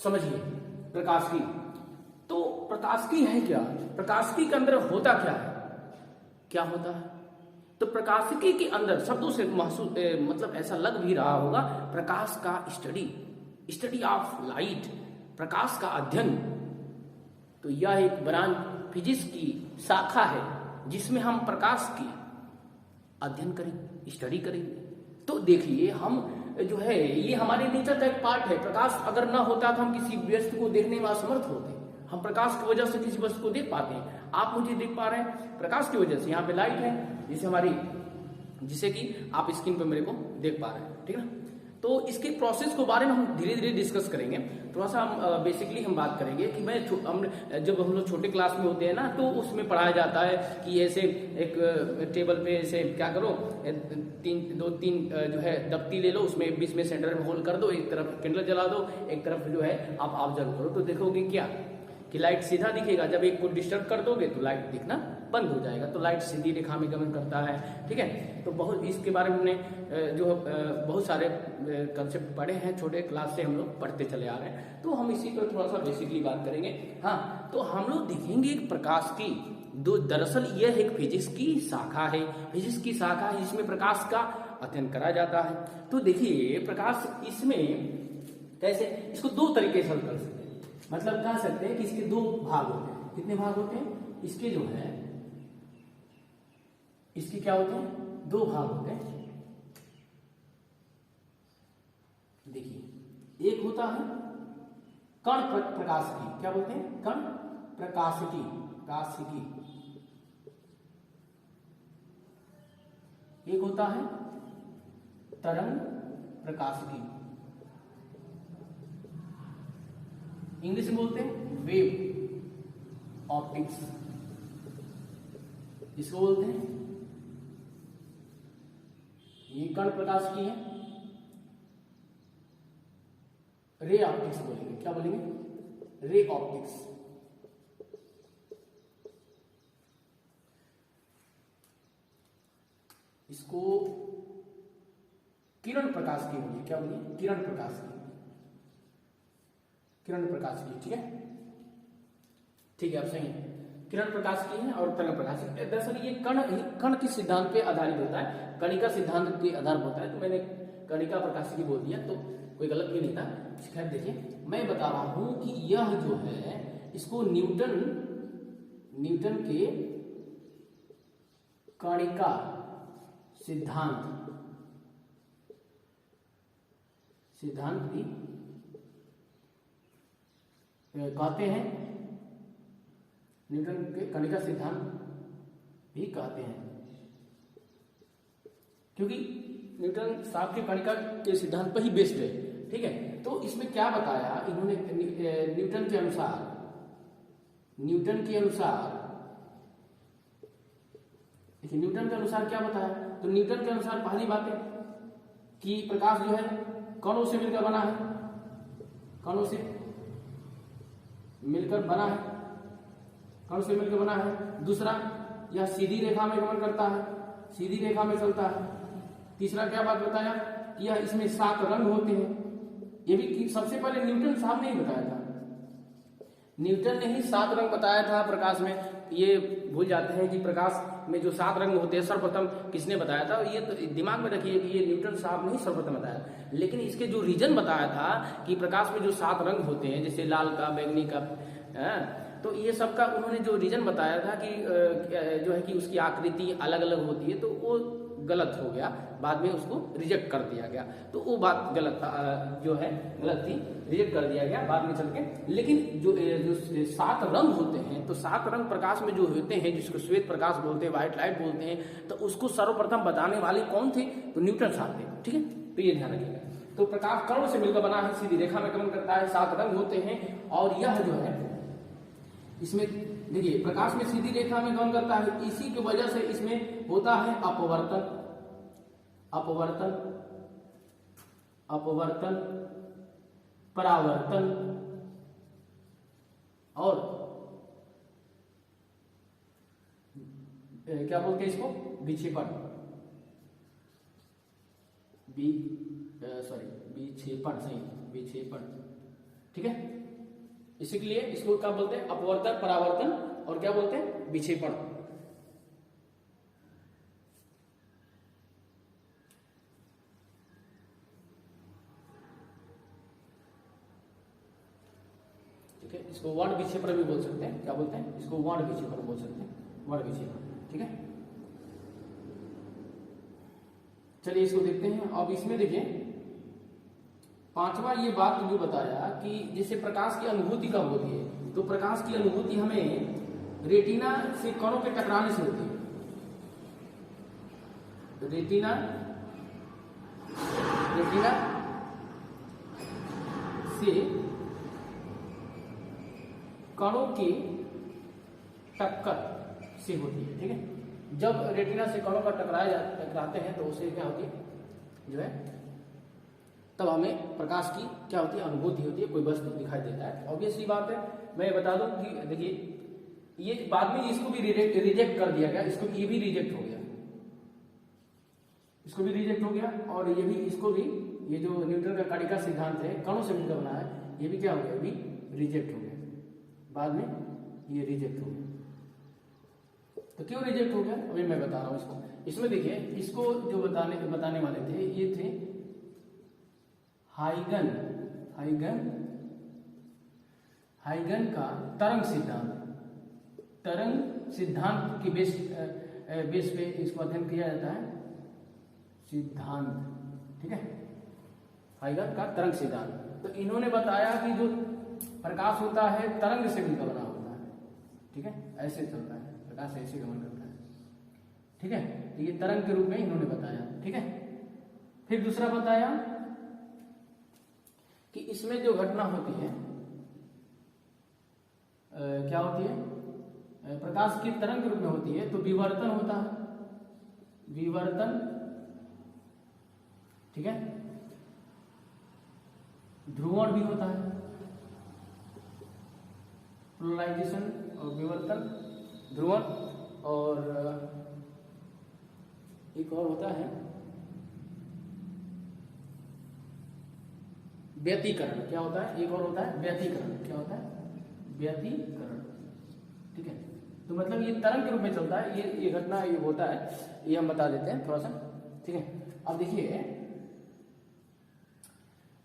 समझिए प्रकाशिकी। तो प्रकाशिकी है क्या, प्रकाशिकी के अंदर होता क्या है, क्या होता है? तो प्रकाशिकी के अंदर शब्दों से महसूस मतलब ऐसा लग भी रहा होगा, प्रकाश का स्टडी, स्टडी ऑफ लाइट, प्रकाश का अध्ययन। तो यह एक ब्रांच फिजिक्स की शाखा है जिसमें हम प्रकाश की अध्ययन करेंगे, स्टडी करेंगे। तो देखिए हम जो है ये हमारे नेचर का एक पार्ट है। प्रकाश अगर ना होता तो हम किसी वस्तु को देखने में असमर्थ होते। हम प्रकाश की वजह से किसी वस्तु को देख पाते हैं। आप मुझे देख पा रहे हैं प्रकाश की वजह से, यहाँ पे लाइट है जिसे हमारी, जिसे कि आप स्क्रीन पे मेरे को देख पा रहे हैं, ठीक है ना। तो इसके प्रोसेस के बारे में हम धीरे धीरे डिस्कस करेंगे। थोड़ा सा हम बेसिकली हम बात करेंगे कि जब हम लोग छोटे क्लास में होते हैं ना, तो उसमें पढ़ाया जाता है कि ऐसे एक टेबल पे ऐसे क्या करो, दो तीन जो है दफ्ती ले लो, उसमें बीच में सेंटर में होल कर दो, एक तरफ कैंडल जला दो, एक तरफ जो है आप ऑब्जर्व करो। तो देखोगे क्या कि लाइट सीधा दिखेगा। जब एक को डिस्टर्ब कर दोगे तो लाइट दिखना बंद हो जाएगा। तो लाइट सीधी रेखा में गमन करता है, ठीक है। तो बहुत इसके बारे में हमने जो बहुत सारे कंसेप्ट पढ़े हैं, छोटे क्लास से हम लोग पढ़ते चले आ रहे हैं। तो हम इसी पर थोड़ा सा बेसिकली बात करेंगे। हाँ, तो हम लोग देखेंगे प्रकाश की दरअसल यह एक फिजिक्स की शाखा है, फिजिक्स की शाखा है जिसमें प्रकाश का अध्ययन करा जाता है। तो देखिए प्रकाश इसमें कैसे, इसको दो तरीके से हल कर सकते हैं। मतलब कह सकते हैं कि इसके दो भाग होते हैं। कितने भाग होते हैं इसके, जो है इसके क्या होते हैं, दो भाग होते हैं। देखिए एक होता है कण प्रकाशिकी, क्या बोलते हैं, कण प्रकाशिकी, प्रकाशिकी। एक होता है तरंग प्रकाशिकी, इंग्लिश में बोलते हैं वेव ऑप्टिक्स, इसको बोलते हैं। ये कण प्रकाश की है, रे ऑप्टिक्स बोलेंगे, क्या बोलेंगे, रे ऑप्टिक्स। इसको किरण प्रकाश की बोलिए, क्या बोलिए, किरण प्रकाश की, किरण प्रकाश की, ठीक है, ठीक है, आप सही है। किरण प्रकाश की है और तरंग प्रकाश की। दरअसल ये कण के सिद्धांत पे आधारित होता है, कणिका सिद्धांत के आधार पर होता है। तो मैंने कणिका प्रकाशिकी बोल दिया, तो कोई गलत भी नहीं था। खैर देखिए मैं बता रहा हूं कि यह जो है इसको न्यूटन के कणिका सिद्धांत भी कहते हैं, न्यूटन के कणिका सिद्धांत भी कहते हैं, क्योंकि न्यूटन साहब के कणिका के सिद्धांत पर ही बेस्ड है, ठीक है। तो इसमें क्या बताया इन्होंने, न्यूटन के अनुसार देखिए न्यूटन के अनुसार क्या बताया। तो न्यूटन के अनुसार पहली बात है कि प्रकाश जो है कणों से मिलकर बना है, कणों से मिलकर बना है, कणों से मिलकर बना है। दूसरा, यह सीधी रेखा में गमन करता है, सीधी रेखा में चलता है। तीसरा क्या बात बताया कि यह इसमें 7 रंग होते हैं। ये भी सबसे पहले न्यूटन साहब ने ही बताया था, न्यूटन ने ही 7 रंग बताया था प्रकाश में। ये भूल जाते हैं कि प्रकाश में जो 7 रंग होते हैं सर्वप्रथम किसने बताया था। ये तो दिमाग में रखिए कि ये न्यूटन साहब ने ही सर्वप्रथम बताया। लेकिन इसके जो रीजन बताया था कि प्रकाश में जो 7 रंग होते हैं, जैसे लाल का, बैंगनी का, तो ये सब का उन्होंने जो रीजन बताया था कि जो है कि उसकी आकृति अलग अलग होती है, तो वो गलत हो गया। बाद में उसको रिजेक्ट कर दिया गया। तो वो बात गलत जो है गलत थी, रिजेक्ट कर दिया गया बाद में चल के। लेकिन जो 7 रंग होते हैं, तो 7 रंग प्रकाश में जो होते हैं, जिसको श्वेत प्रकाश बोलते हैं, व्हाइट लाइट बोलते हैं, तो उसको सर्वप्रथम बताने वाले कौन थे, तो न्यूटन साहब थे, ठीक है। तो ये ध्यान रखिएगा। तो प्रकाश कणों से मिलकर बना है, सीधी रेखा में गमन करता है, 7 रंग होते हैं। और यह जो है इसमें देखिए प्रकाश में सीधी रेखा में गमन करता है, इसी की वजह से इसमें होता है अपवर्तन, परावर्तन और क्या बोलते हैं इसको, विक्षेपण, विक्षेपण, सही, विक्षेपण, ठीक है। इसीलिए इसको क्या बोलते हैं, अपवर्तन, परावर्तन और क्या बोलते हैं, विक्षेपण। ठीक है, इसको वर्ण विक्षेपण भी बोल सकते हैं। क्या बोलते हैं इसको, वर्ण विक्षेपण बोल सकते हैं, वर्ण विक्षेपण। ठीक है, चलिए इसको देखते हैं। अब इसमें देखिए पांचवा ये बात जो बताया कि जैसे प्रकाश की अनुभूति कब होती है, तो प्रकाश की अनुभूति हमें रेटिना से कणों के टकराने से होती है। रेटिना से कणों की टक्कर से होती है। ठीक है, जब रेटिना से कणों का टकराते हैं तो उससे क्या होती है, जो है तब हमें प्रकाश की क्या होती है, अनुभूति होती है, कोई वस्तु दिखाई देता है। ऑब्वियसली बात है, मैं बता दूं कि देखिए ये बाद में इसको भी रिजेक्ट कर दिया गया, इसको ये भी रिजेक्ट हो गया, इसको भी रिजेक्ट हो गया, और ये भी, इसको भी, ये जो न्यूटन का कणिका सिद्धांत है, कणों से मिलकर बना है, ये भी क्या हो गया, ये भी रिजेक्ट हो गया, बाद में ये रिजेक्ट हो गया। तो क्यों रिजेक्ट हो गया, अभी मैं बता रहा हूं इसको। इसमें देखिए, इसको जो बताने वाले थे, ये थे हाइगन का तरंग सिद्धांत की बेस पे इसको अध्ययन किया जाता है, सिद्धांत। ठीक है, हाइगन का तरंग सिद्धांत। तो इन्होंने बताया कि जो प्रकाश होता है तरंग से मिलकर बना होता है। ठीक है, ऐसे चलता है प्रकाश, ऐसे गमन करता है। ठीक है, तो ये तरंग के रूप में इन्होंने बताया। ठीक है, फिर दूसरा बताया कि इसमें जो घटना होती है, क्या होती है, प्रकाश की तरंग के रूप में होती है, तो विवर्तन होता है, विवर्तन। ठीक है, ध्रुवण भी होता है, पोलराइजेशन और विवर्तन, ध्रुवण, और एक और होता है व्यतिकरण। क्या होता है, एक और होता है व्यतिकरण। क्या होता है, व्यतिकरण। ठीक है, तो मतलब ये तरंग के रूप में चलता है, ये घटना ये होता है, ये हम बता देते हैं थोड़ा सा। ठीक है, अब देखिए,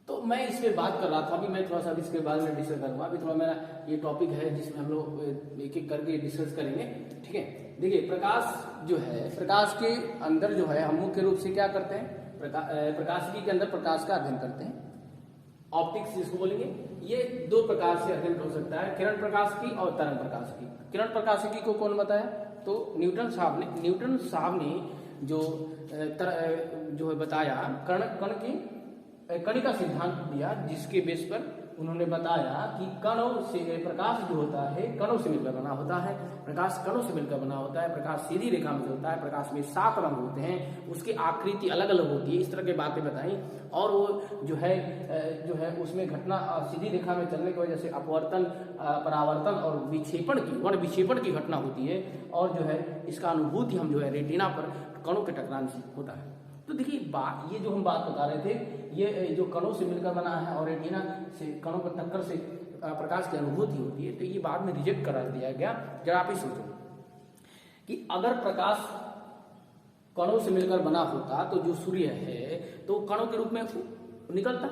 तो मैं इस पे बात कर रहा था, अभी मैं थोड़ा सा इसके बारे में डिस्कस करूंगा। अभी थोड़ा मेरा ये टॉपिक है जिसमें हम लोग एक एक करके डिस्कस करेंगे। ठीक है, देखिए प्रकाश जो है, प्रकाश के अंदर जो है हम मुख्य रूप से क्या करते हैं, प्रकाशिकी के अंदर प्रकाश का अध्ययन करते हैं, ऑप्टिक्स जिसको बोलेंगे। ये दो प्रकार से अध्ययन हो सकता है, किरण प्रकाशिकी और तरंग प्रकाशिकी। किरण प्रकाशिकी को कौन बताया, तो न्यूटन साहब ने जो है बताया, कण की कणिका सिद्धांत दिया, जिसके बेस पर उन्होंने बताया कि कणों से प्रकाश जो होता है कणों से मिलकर बना होता है, प्रकाश कणों से मिलकर बना होता है, प्रकाश सीधी रेखा में चलता है, प्रकाश में 7 रंग होते हैं, उसकी आकृति अलग अलग होती है, इस तरह की बातें बताई। और वो जो है उसमें घटना सीधी रेखा में चलने की वजह से अपवर्तन, परावर्तन और विक्षेपण की, वर्ण विक्षेपण की घटना होती है, और जो है इसका अनुभूति हम जो है रेटिना पर कणों के टकराने से होता है। तो देखिए ये जो हम बात बता रहे थे, ये जो कणों से मिलकर बना है और रेटिना से कणों पर टक्कर से प्रकाश की अनुभूति होती है, तो ये बाद में रिजेक्ट करा दिया गया। जरा आप ही सोचो कि अगर प्रकाश कणों से मिलकर बना होता तो जो सूर्य है तो कणों के रूप में निकलता।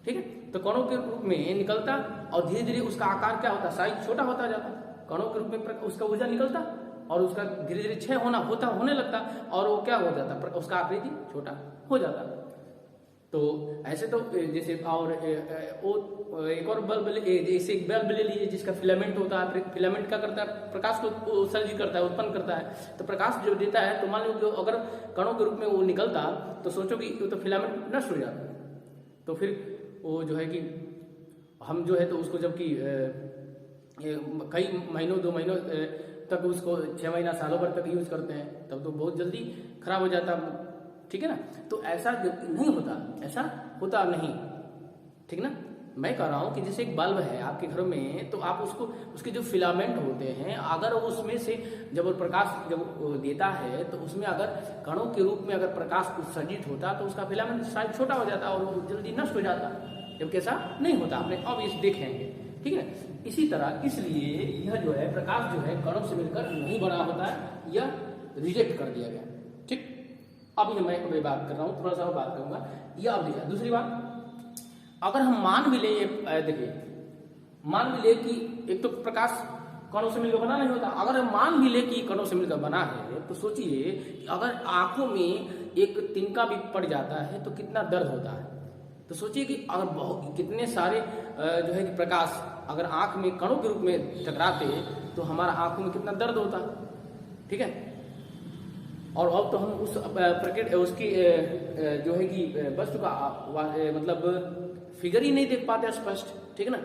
ठीक है, तो कणों के रूप में निकलता और धीरे धीरे उसका आकार क्या होता, साइज छोटा होता जाता, कणों के रूप में उसका ऊर्जा निकलता और उसका धीरे धीरे क्षय होने लगता, और वो क्या हो जाता, उसका आकृति छोटा हो जाता। तो ऐसे तो जैसे, और एक और बल्ब, जैसे एक बल्ब ले लीजिए जिसका फिलामेंट होता है, फिलामेंट क्या करता है, प्रकाश को उत्सर्जित करता है, उत्पन्न करता है। तो प्रकाश जो देता है, तो मान लो अगर कणों के रूप में वो निकलता तो सोचो कि तो फिलामेंट नष्ट हो जाता। तो फिर वो जो है कि हम जो है तो उसको जबकि कई महीनों 2 महीनों तक उसको 6 महीना सालों भर तक यूज करते हैं, तब तो बहुत जल्दी खराब हो जाता। ठीक है ना, तो ऐसा नहीं होता, ऐसा होता नहीं। ठीक ना, मैं कह रहा हूं कि जैसे एक बल्ब है आपके घर में, तो आप उसके जो फिलामेंट होते हैं, अगर उसमें से जब प्रकाश जब देता है तो उसमें अगर कणों के रूप में अगर प्रकाश उत्सर्जित होता तो उसका फिलामेंट साइज छोटा हो जाता और वो जल्दी नष्ट हो जाता, जबकि ऐसा नहीं होता। आपने अब इस देखेंगे ठीक है। इसी तरह इसलिए यह जो है प्रकाश जो है कणों से मिलकर नहीं बना होता है, यह रिजेक्ट कर दिया गया। ठीक, अब ये मैं बात कर रहा हूँ, थोड़ा सा बात करूंगा यह। अब देखिए दूसरी बात, अगर हम मान भी ले, ये देखिए मान भी ले कि एक तो प्रकाश कणों से मिलकर बना नहीं होता, अगर हम मान भी ले कि कणों से मिलकर बना है तो सोचिए कि अगर आंखों में एक तिनका भी पड़ जाता है तो कितना दर्द होता है। तो सोचिए कि अगर बहुत कितने सारे जो है कि प्रकाश अगर आंख में कणों के रूप में टकराते तो हमारा आंखों में कितना दर्द होता। ठीक है, और अब तो हम उस प्रकृति उसकी जो है कि वस्तु का मतलब फिगर ही नहीं देख पाते स्पष्ट। ठीक है ना,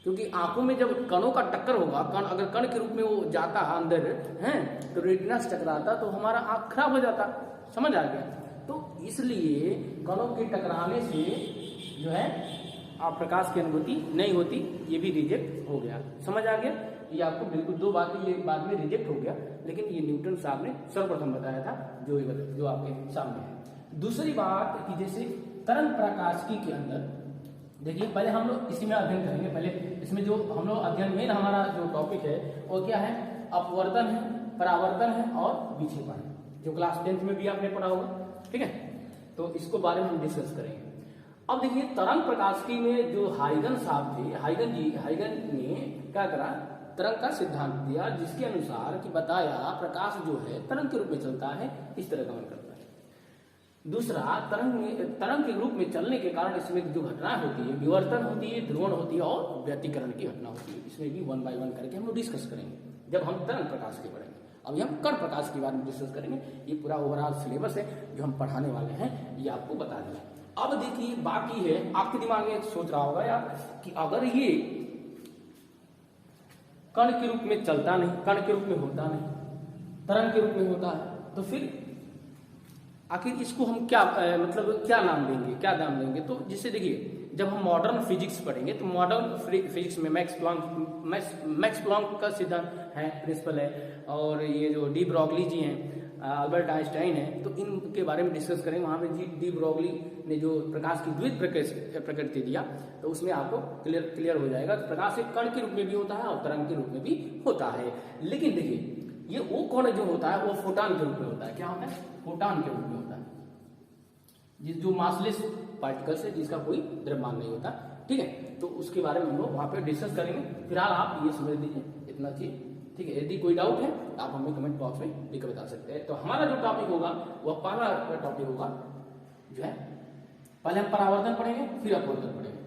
क्योंकि आंखों में जब कणों का टक्कर होगा, कण अगर कण के रूप में वो जाता अंदर है तो रेटिना से टकराता तो हमारा आंख खराब हो जाता। समझ आ गया? तो इसलिए कणों के टकराने से जो है आप प्रकाश की अनुभूति नहीं होती, ये भी रिजेक्ट हो गया। समझ आ गया? ये आपको बिल्कुल दो बातें ये बाद में रिजेक्ट हो गया, लेकिन ये न्यूटन साहब ने सर्वप्रथम बताया था, जो आपके सामने है। दूसरी बात कि जैसे तरंग प्रकाशिकी के अंदर देखिए, पहले हम लोग इसी में अध्ययन करेंगे। पहले इसमें जो हम लोग अध्ययन मेन हमारा जो टॉपिक है वो क्या है, अपवर्तन है, परावर्तन है और विक्षेपण है, जो क्लास 10th में भी आपने पढ़ा होगा। ठीक है, तो इसको बारे में हम डिस्कस करेंगे। अब देखिए तरंग प्रकाशिकी में जो हाइगन साहब थे, हाइगन ने क्या करा, तरंग का सिद्धांत दिया, जिसके अनुसार कि बताया प्रकाश जो है तरंग के रूप में चलता है, इस तरह गमन करता है। दूसरा, तरंग के रूप में चलने के कारण इसमें जो घटना होती है, विवर्तन होती है, ध्रुवण होती है और व्यतिकरण की घटना होती है। इसमें भी 1 by 1 करके हम लोग डिस्कस करेंगे जब हम तरंग प्रकाश के पढ़ेंगे। अभी हम कण प्रकाश के बारे में डिस्कस करेंगे। ये पूरा ओवरऑल सिलेबस है जो हम पढ़ाने वाले हैं, ये आपको बता दिया। अब देखिए बाकी है, आपके दिमाग में सोच रहा होगा यार कि अगर ये कण के रूप में चलता नहीं, कण के रूप में होता नहीं, तरंग के रूप में होता है, तो फिर आखिर इसको हम क्या मतलब क्या नाम देंगे? तो जिससे देखिए जब हम मॉडर्न फिजिक्स पढ़ेंगे तो मॉडर्न फिजिक्स में मैक्स प्लॉन्क का सिद्धांत है, प्रिंसिपल है, और ये जो डी ब्रॉगली जी हैं, अल्बर्ट आइंस्टाइन है, तो इनके बारे में डिस्कस करेंगे। वहां पे डी ब्रॉगली ने जो प्रकाश की द्वित प्रकृति दिया, तो उसमें आपको क्लियर हो जाएगा कि प्रकाश एक कण के रूप में भी होता है और तरंग के रूप में भी होता है। लेकिन देखिए ये वो कण जो होता है वो फोटॉन के रूप में होता है। क्या होता है? फोटॉन के रूप में होता है, जो मासलेस पार्टिकल्स है, जिसका कोई द्रव्यमान नहीं होता। ठीक है, तो उसके बारे में हम लोग वहां पे डिस्कस करेंगे। फिलहाल आप ये समझ लीजिए, इतना चीज। ठीक है, यदि कोई डाउट है आप हमें कमेंट बॉक्स में लिख बता सकते हैं। तो हमारा जो टॉपिक होगा वह पहला टॉपिक होगा जो है, पहले हम परावर्तन पढ़ेंगे, फिर अपवर्तन पढ़ेंगे।